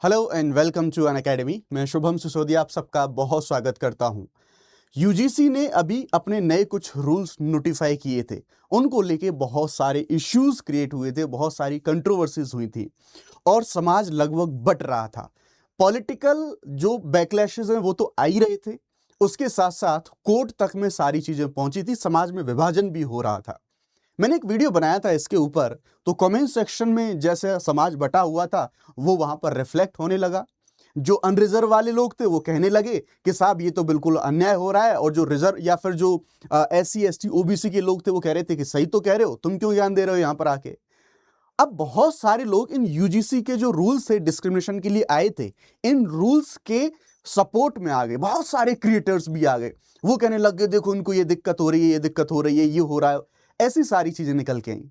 Hello and welcome to Unacademy. मैं शुभम सिसोदिया आप सबका बहुत स्वागत करता हूं। यूजीसी ने अभी अपने नए कुछ रूल्स नोटिफाई किए थे। उनको लेके बहुत सारे इश्यूज क्रिएट हुए थे, बहुत सारी कंट्रोवर्सीज हुई थी और समाज लगभग बट रहा था। पॉलिटिकल जो बैकलैशेस हैं वो तो आ ही रहे थे, उसके साथ साथ कोर्ट तक में सारी चीजें पहुंची थी, समाज में विभाजन भी हो रहा था। मैंने एक वीडियो बनाया था इसके ऊपर, तो कमेंट सेक्शन में जैसे समाज बटा हुआ था वो वहां पर रिफ्लेक्ट होने लगा। जो अनरिजर्व वाले लोग थे वो कहने लगे कि साहब ये तो बिल्कुल अन्याय हो रहा है, और जो रिजर्व या फिर जो SC ST OBC के लोग थे वो कह रहे थे कि सही तो कह रहे हो, तुम क्यों ज्ञान दे रहे हो यहां पर आके। अब बहुत सारे लोग इन यूजीसी के जो रूल्स थे डिस्क्रिमिनेशन के लिए आए थे, इन रूल्स के सपोर्ट में आ गए। बहुत सारे क्रिएटर्स भी आ गए, वो कहने लग गए देखो इनको ये दिक्कत हो रही है, ये दिक्कत हो रही है, ये हो रहा है, ऐसी सारी चीजें निकल के आई।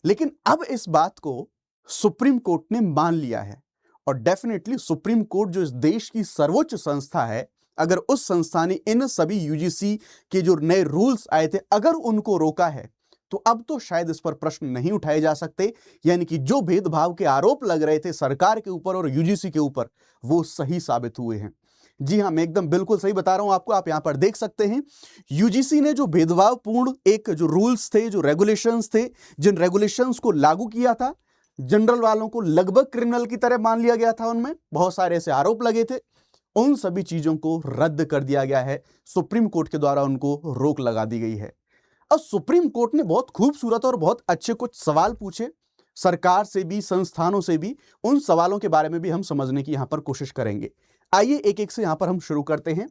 लेकिन अब इस बात को सुप्रीम कोर्ट ने मान लिया है, और डेफिनेटली सुप्रीम कोर्ट जो इस देश की सर्वोच्च संस्था है, अगर उस संस्था ने इन सभी यूजीसी के जो नए रूल्स आए थे अगर उनको रोका है, तो अब तो शायद इस पर प्रश्न नहीं उठाए जा सकते। यानी कि जो भेदभाव के आरोप लग रहे थे सरकार के ऊपर और यूजीसी के ऊपर, वो सही साबित हुए हैं। जी हां, मैं एकदम बिल्कुल सही बता रहा हूं आपको। आप यहां पर देख सकते हैं, यूजीसी ने जो भेदभावपूर्ण एक जो रूल्स थे, जो रेगुलेशंस थे, जिन रेगुलेशंस को लागू किया था, जनरल वालों को लगभग क्रिमिनल की तरह मान लिया गया था, उनमें बहुत सारे ऐसे आरोप लगे थे, उन सभी चीजों को रद्द कर दिया गया है। सुप्रीम कोर्ट के द्वारा उनको रोक लगा दी गई है। अब सुप्रीम कोर्ट ने बहुत खूबसूरत और बहुत अच्छे कुछ सवाल पूछे, सरकार से भी, संस्थानों से भी। उन सवालों के बारे में भी हम समझने की यहां पर कोशिश करेंगे। आइए एक एक से यहां पर हम शुरू करते हैं।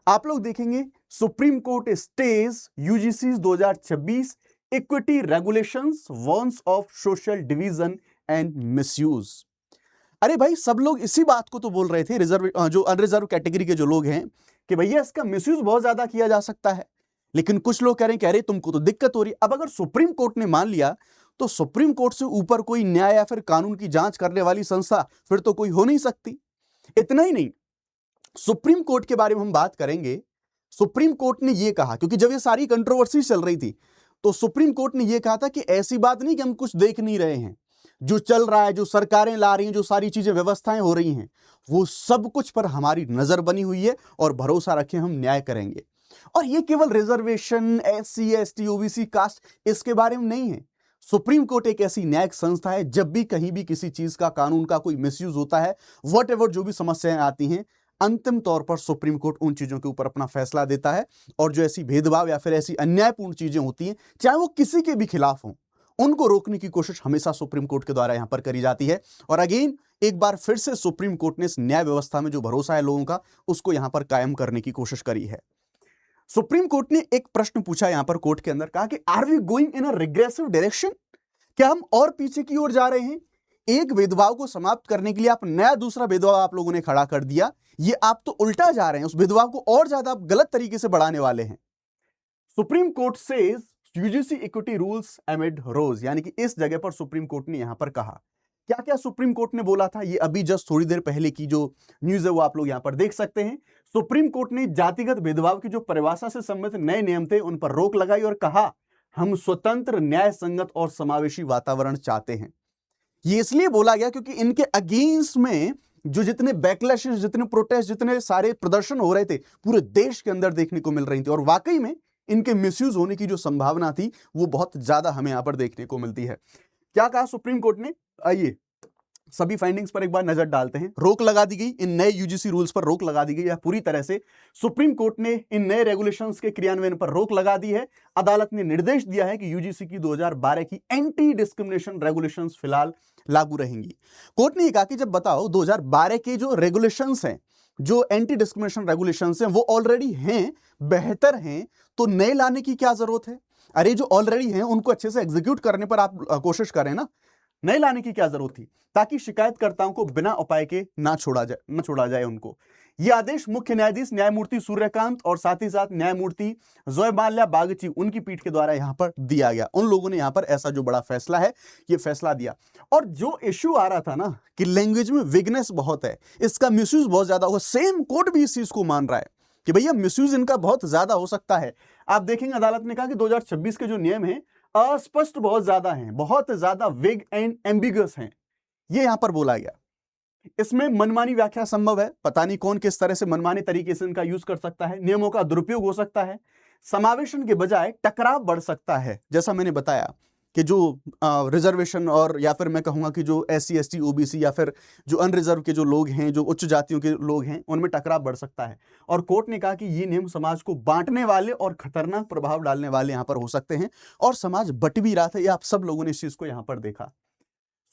आप लोग देखेंगे, supreme court stage UGC 2026 equity regulations warns of social division and misuse. अरे भाई, सब लोग इसी बात को तो बोल रहे थे, रिजर्व जो अनरिजर्व कैटेगरी के जो लोग हैं, कि भैया इसका मिसयूज बहुत ज्यादा किया जा सकता है। लेकिन कुछ लोग कह रहे तुमको तो दिक्कत हो रही है। अब अगर सुप्रीम कोर्ट ने मान लिया, तो सुप्रीम कोर्ट से ऊपर कोई न्याय या फिर कानून की जांच करने वाली संस्था फिर तो कोई हो नहीं सकती। इतना ही नहीं, सुप्रीम कोर्ट के बारे में हम बात करेंगे। सुप्रीम कोर्ट ने यह कहा, क्योंकि जब ये सारी कंट्रोवर्सी चल रही थी, तो सुप्रीम कोर्ट ने यह कहा था कि ऐसी बात नहीं कि हम कुछ देख नहीं रहे हैं, जो चल रहा है, जो सरकारें ला रही हैं, जो सारी चीजें व्यवस्थाएं हो रही हैं, वो सब कुछ पर हमारी नजर बनी हुई है, और भरोसा रखें हम न्याय करेंगे। और ये केवल reservation, SC ST OBC caste, इसके बारे में नहीं है। सुप्रीम कोर्ट एक ऐसी न्यायिक संस्था है, जब भी कहीं भी किसी चीज का, कानून का कोई मिसयूज होता है, वट जो भी समस्याएं आती हैं, अंतिम तौर पर सुप्रीम कोर्ट उन चीजों के ऊपर अपना फैसला देता है। और जो ऐसी भेदभाव या फिर ऐसी अन्यायपूर्ण चीजें होती हैं, चाहे वो किसी के भी खिलाफ हों, उनको रोकने की कोशिश हमेशा सुप्रीम कोर्ट के द्वारा यहां पर करी जाती है। और अगेन एक बार फिर से सुप्रीम कोर्ट ने इस न्याय व्यवस्था में जो भरोसा है लोगों का, उसको यहां पर कायम करने की कोशिश करी है। सुप्रीम कोर्ट ने एक प्रश्न पूछा यहां पर कोर्ट के अंदर, कहा कि are we going in a regressive direction? क्या हम और पीछे की ओर जा रहे हैं? एक भेदभाव को समाप्त करने के लिए आप नया दूसरा भेदभाव आप लोगों ने खड़ा कर दिया, ये आप तो उल्टा जा रहे हैं, उस भेदभाव को और ज्यादा आप गलत तरीके से बढ़ाने वाले हैं। Supreme court says UGC equity rules amid row, यानी कि इस जगह पर सुप्रीम कोर्ट ने यहां पर कहा। क्या क्या सुप्रीम कोर्ट ने बोला था, ये अभी जस्ट थोड़ी देर पहले की जो न्यूज है वो आप लोग यहां पर देख सकते हैं। सुप्रीम कोर्ट ने जातिगत भेदभाव की जो परिभाषा से संबंधित नए नियम थे, उन पर रोक लगाई और कहा, हम स्वतंत्र, न्याय संगत और समावेशी वातावरण चाहते हैं। ये इसलिए बोला गया क्योंकि इनके अगेंस्ट में जो जितने बैकलैशेस, जितने प्रोटेस्ट, जितने सारे प्रदर्शन हो रहे थे, पूरे देश के अंदर देखने को मिल रही थी, और वाकई में इनके मिसयूज होने की जो संभावना थी वो बहुत ज्यादा हमें यहां पर देखने को मिलती है। क्या कहा सुप्रीम कोर्ट ने, आइए सभी फाइंडिंग्स पर एक बार नजर डालते हैं। रोक लगा दी गई, इन नए यूजीसी रूल्स पर रोक लगा दी गई है पूरी तरह से। सुप्रीम कोर्ट ने इन नए रेगुलेशंस के क्रियान्वयन पर रोक लगा दी है। अदालत ने निर्देश दिया है कि यूजीसी की 2012 की एंटी डिस्क्रिमिनेशन रेगुलेशंस फिलहाल लागू रहेंगी। कोर्ट ने कहा कि जब बताओ 2012 के जो रेगुलेशंस हैं, जो एंटी डिस्क्रिमिनेशन रेगुलेशंस हैं, वो ऑलरेडी हैं, बेहतर हैं, तो नए लाने की क्या जरूरत है? अरे जो ऑलरेडी हैं उनको अच्छे से एग्जीक्यूट करने पर आप कोशिश करें ना, नए लाने की क्या जरूरत थी? ताकि शिकायतकर्ताओं को बिना उपाय के ना छोड़ा जाए उनको। यह आदेश मुख्य न्यायाधीश न्यायमूर्ति सूर्यकांत और साथ ही साथ न्यायमूर्ति जय माल्या बागची, उनकी पीठ के द्वारा यहां पर दिया गया। उन लोगों ने यहां पर ऐसा जो बड़ा फैसला है, यह फैसला दिया। और जो इश्यू आ रहा था ना कि लैंग्वेज में विगनेस बहुत है, इसका मिसयूज बहुत ज्यादा होगा, सेम कोर्ट भी इस चीज को मान रहा है कि भैया मिसयूज इनका बहुत ज्यादा हो सकता है। आप देखेंगे अदालत ने कहा कि 2026 के जो नियम है अस्पष्ट बहुत ज्यादा हैं, बहुत ज्यादा वेग एंड एम्बिगस हैं, ये यहां पर बोला गया। इसमें मनमानी व्याख्या संभव है, पता नहीं कौन किस तरह से मनमाने तरीके से इनका यूज कर सकता है, नियमों का दुरुपयोग हो सकता है, समावेशन के बजाय टकराव बढ़ सकता है। जैसा मैंने बताया कि जो रिजर्वेशन और या फिर मैं कहूंगा कि जो SC ST OBC या फिर जो अनरिजर्व के जो लोग हैं, जो उच्च जातियों के लोग हैं, उनमें टकराव बढ़ सकता है। और कोर्ट ने कहा कि ये नियम समाज को बांटने वाले और खतरनाक प्रभाव डालने वाले यहां पर हो सकते हैं, और समाज बट भी रहा था। ये आप सब लोगों ने इस चीज को यहां पर देखा।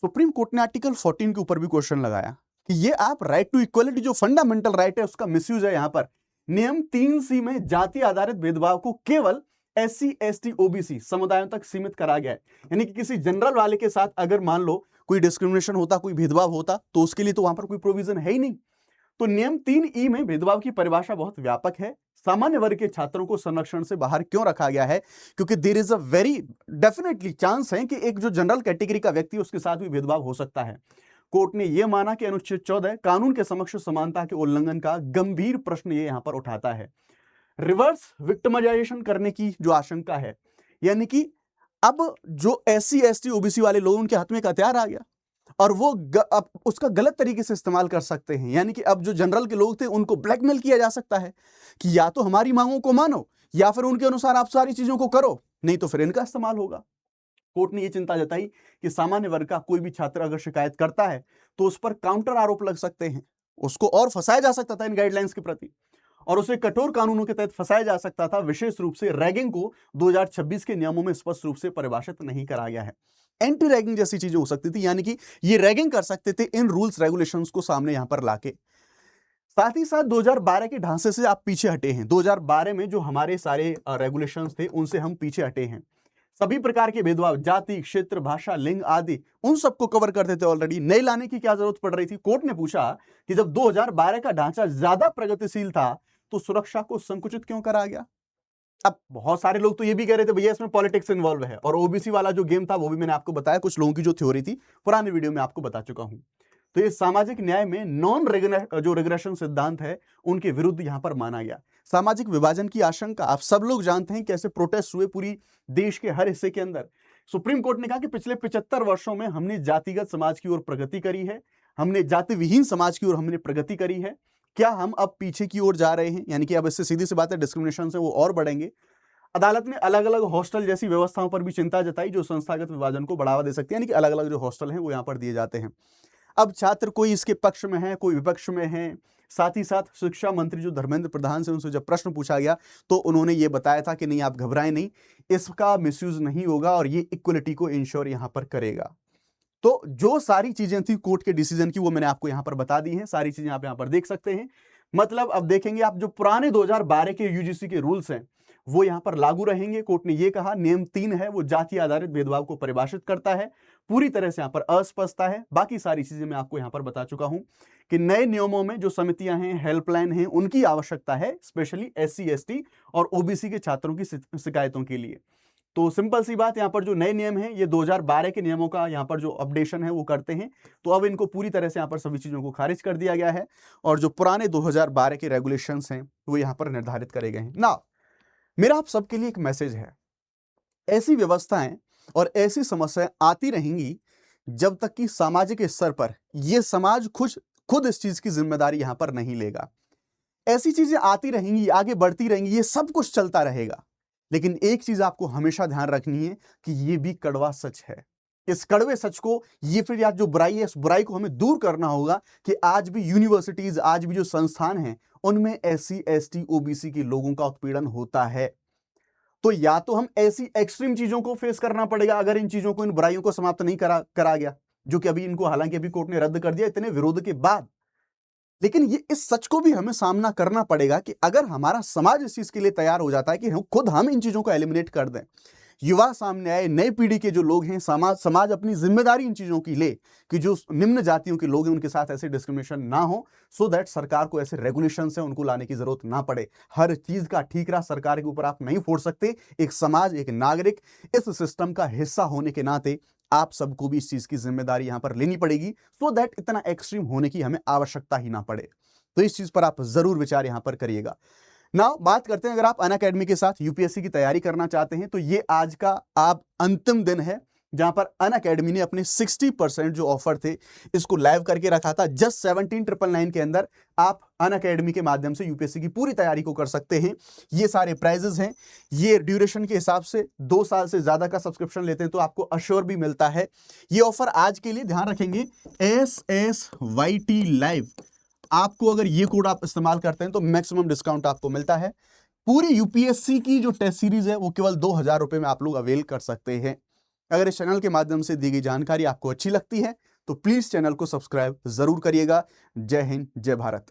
सुप्रीम कोर्ट ने आर्टिकल 14 के ऊपर भी क्वेश्चन लगाया कि ये आप राइट टू इक्वलिटी, जो फंडामेंटल राइट है, उसका मिसयूज है। यहां पर नियम 3C में जाति आधारित भेदभाव को केवल SC ST OBC समुदायों तक सीमित करा गया है। यानी कि किसी जनरल वाले के साथ अगर मान लो कोई डिस्क्रिमिनेशन होता, कोई भेदभाव होता, तो उसके लिए तो वहां पर कोई प्रोविजन है ही नहीं। तो नियम 3E में भेदभाव की परिभाषा बहुत व्यापक है। सामान्य वर्ग के छात्रों को संरक्षण से बाहर क्यों रखा गया है? क्योंकि there is a very definitely chance है कि एक जो जनरल कैटेगरी का व्यक्ति उसके साथ भी भेदभाव हो सकता है। कोर्ट ने यह माना कि अनुच्छेद 14 कानून के समक्ष समानता के उल्लंघन का गंभीर प्रश्न ये यहां पर उठाता है। रिवर्स विक्टिमाइजेशन करने की जो आशंका है, यानी कि अब जो SC ST OBC वाले लोग, उनके हाथ में एक हथियार आ गया और वो अब उसका गलत तरीके से इस्तेमाल कर सकते हैं। यानी कि अब जो जनरल के लोग थे उनको ब्लैकमेल किया जा सकता है कि या तो हमारी मांगों को मानो या फिर उनके अनुसार आप सारी चीजों को करो, नहीं तो फिर इनका इस्तेमाल होगा। कोर्ट ने यह चिंता जताई कि सामान्य वर्ग का कोई भी छात्र अगर शिकायत करता है तो उस पर काउंटर आरोप लग सकते हैं, उसको और फंसाया जा सकता था इन गाइडलाइंस के प्रति, और उसे कठोर कानूनों के तहत फंसाया जा सकता था। विशेष रूप से रैगिंग को 2026 के नियमों में स्पष्ट रूप से परिभाषित नहीं करा गया है। एंटी रैगिंग जैसी चीजें हो सकती थी, यानी कि ये रैगिंग कर सकते थे इन रूल्स रेगुलेशंस को सामने यहां पर लाके। साथ ही साथ 2012 के ढांचे से आप पीछे हटे हैं। 2012 में जो हमारे सारे रेगुलेशंस थे उनसे हम पीछे हटे हैं। सभी प्रकार के भेदभाव, जाति, क्षेत्र, भाषा, लिंग आदि, उन सबको कवर करते थे ऑलरेडी। नए लाने की क्या जरूरत पड़ रही थी? कोर्ट ने पूछा कि जब 2012 का ढांचा ज्यादा प्रगतिशील था तो सुरक्षा को संकुचित क्यों करा गया? अब बहुत सारे लोग तो ये भी कह रहे थे भैया इसमें पॉलिटिक्स इन्वॉल्व है, और ओबीसी वाला जो गेम था वो भी मैंने आपको बताया, कुछ लोगों की जो थ्योरी थी पुराने वीडियो में आपको बता चुका हूं। तो ये सामाजिक न्याय में नॉन जो रिग्रेशन सिद्धांत है उनके विरुद्ध यहां पर माना गया। सामाजिक विभाजन की आशंका, आप सब लोग जानते हैं कैसे प्रोटेस्ट हुए पूरी देश के हर हिस्से के अंदर। सुप्रीम कोर्ट ने कहा कि पिछले 75 वर्षों में हमने जातिगत समाज की ओर प्रगति करी है, हमने जाति विहीन समाज की ओर हमने प्रगति करी है। क्या हम अब पीछे की ओर जा रहे हैं? यानी कि अब इससे सीधी सी बात है डिस्क्रिमिनेशन से वो और बढ़ेंगे। अदालत ने अलग अलग हॉस्टल जैसी व्यवस्थाओं पर भी चिंता जताई जो संस्थागत विभाजन को बढ़ावा दे सकती है, यानी कि अलग अलग जो हॉस्टल हैं वो यहाँ पर दिए जाते हैं। अब छात्र कोई इसके पक्ष में है, कोई विपक्ष में है। साथ ही साथ शिक्षा मंत्री जो धर्मेंद्र प्रधान से उनसे जब प्रश्न पूछा गया तो उन्होंने ये बताया था कि नहीं आप घबराएं नहीं, इसका मिसयूज नहीं होगा और ये इक्वलिटी को इंश्योर यहां पर करेगा। तो जो सारी चीजें थी कोर्ट के डिसीजन की वो मैंने आपको यहां पर बता दी हैं, सारी चीजें आप यहां पर देख सकते हैं। मतलब अब देखेंगे आप जो पुराने 2012 के यूजीसी के रूल्स हैं वो यहां पर लागू रहेंगे। कोर्ट ने यह कहा नियम 3 है वो जाति आधारित भेदभाव को परिभाषित करता है, पूरी तरह से यहां पर अस्पष्टता है। बाकी सारी चीजें मैं आपको यहां पर बता चुका हूं कि नए नियमों में जो समितियां हैं, हेल्पलाइन हैं, उनकी आवश्यकता है, स्पेशली SC ST और OBC के छात्रों की शिकायतों के लिए। तो सिंपल सी बात, यहां पर जो नए नियम हैं ये 2012 के नियमों का यहां पर जो अपडेशन है वो करते हैं। तो अब इनको पूरी तरह से यहां पर सभी चीजों को खारिज कर दिया गया है और जो पुराने 2012 के रेगुलेशंस हैं वो यहां पर निर्धारित करे गए हैं ना। मेरा आप सबके लिए एक मैसेज है, ऐसी व्यवस्थाएं और ऐसी समस्याएं आती रहेंगी जब तक कि सामाजिक स्तर पर यह समाज खुद इस चीज की जिम्मेदारी यहां पर नहीं लेगा। ऐसी चीजें आती रहेंगी, आगे बढ़ती रहेंगी, ये सब कुछ चलता रहेगा। लेकिन एक चीज आपको हमेशा ध्यान रखनी है कि ये भी कड़वा सच है। इस कड़वे सच को, ये फिर यार जो बुराई है, इस बुराई को हमें दूर करना होगा कि आज भी यूनिवर्सिटीज, आज भी जो संस्थान हैं उनमें SC ST OBC के लोगों का उत्पीड़न होता है। तो या तो हम ऐसी एक्सट्रीम चीजों को फेस करना पड़ेगा अगर इन चीजों को, इन बुराइयों को समाप्त नहीं करा गया, जो कि अभी इनको हालांकि अभी कोर्ट ने रद्द कर दिया इतने विरोध के बाद। लेकिन ये इस सच को भी हमें सामना करना पड़ेगा कि अगर हमारा समाज इस चीज के लिए तैयार हो जाता है कि हम इन चीजों को एलिमिनेट कर दें, युवा सामने आए, नई पीढ़ी के जो लोग हैं, समाज अपनी जिम्मेदारी इन चीजों की ले कि जो निम्न जातियों के लोग हैं उनके साथ ऐसे डिस्क्रिमिनेशन ना हो, सो दैट सरकार को ऐसे रेगुलेशन है उनको लाने की जरूरत ना पड़े। हर चीज का ठीकरा सरकार के ऊपर आप नहीं फोड़ सकते। एक समाज, एक नागरिक, इस सिस्टम का हिस्सा होने के नाते आप सबको भी इस चीज की जिम्मेदारी यहां पर लेनी पड़ेगी, सो दैट इतना एक्सट्रीम होने की हमें आवश्यकता ही ना पड़े। तो इस चीज पर आप जरूर विचार यहां पर करिएगा। ना बात करते हैं, अगर आप अनअकैडमी के साथ UPSC की तैयारी करना चाहते हैं तो ये आज का आप अंतिम दिन है। जहां पर अनअकैडमी ने अपने 60% जो ऑफर थे इसको लाइव करके रखा था। जस्ट 17,999 के अंदर आप अनअकैडमी के माध्यम से यूपीएससी की पूरी तैयारी को कर सकते हैं। ये सारे प्राइजेस हैं। ये ड्यूरेशन के हिसाब से 2 साल से ज्यादा का सब्सक्रिप्शन लेते हैं तो आपको अश्योर भी मिलता है। ये ऑफर आज के लिए ध्यान रखेंगे, SSYT लाइव, आपको अगर ये कोड आप इस्तेमाल करते हैं तो मैक्सिमम डिस्काउंट आपको मिलता है। पूरी यूपीएससी की जो टेस्ट सीरीज है वो केवल 2,000 रुपए में आप लोग अवेल कर सकते हैं। अगर इस चैनल के माध्यम से दी गई जानकारी आपको अच्छी लगती है तो प्लीज चैनल को सब्सक्राइब जरूर करिएगा। जय हिंद, जय भारत।